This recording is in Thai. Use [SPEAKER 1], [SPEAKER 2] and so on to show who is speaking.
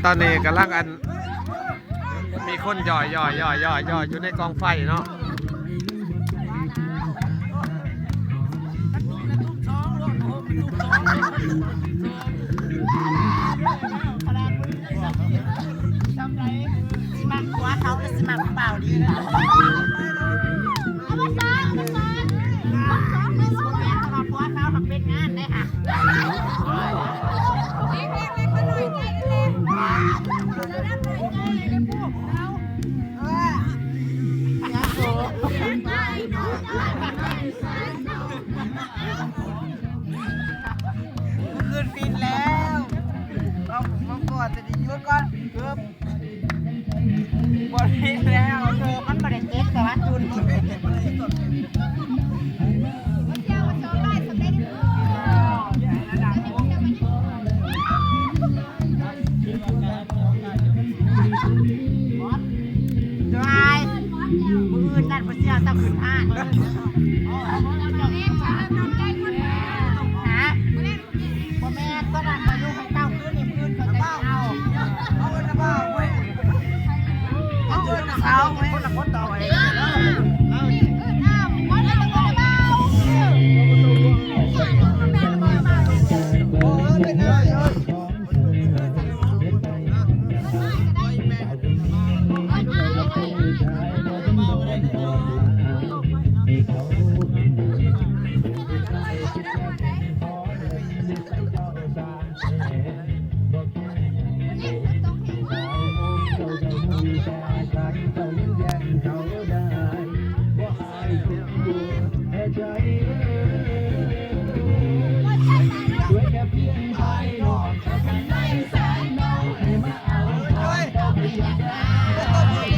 [SPEAKER 1] ตอนนี้กำลังมีคนย่อยอยู่ในกองไฟเนาะ
[SPEAKER 2] สมัครหัวเขาหรือสมัครเปล่าดีนะเป็นงานเลยค่ะคืนบินแล้วเอาผมมาก่อนจะได้ยุดก่อนเกือบบอลบินแล้วเธอมันบริเจ็บแต่ว่าจุนนั่นพระเจ้าต้องขึ้นห้างฮะพ่อแม่ก็นั่นมาอยู่ให้เต้าขึ้นนี่ขึ้นก็จะเอาเอาเงินมาเว้ยเอาเงินมาเอาเว้ยคนละคนต่อไป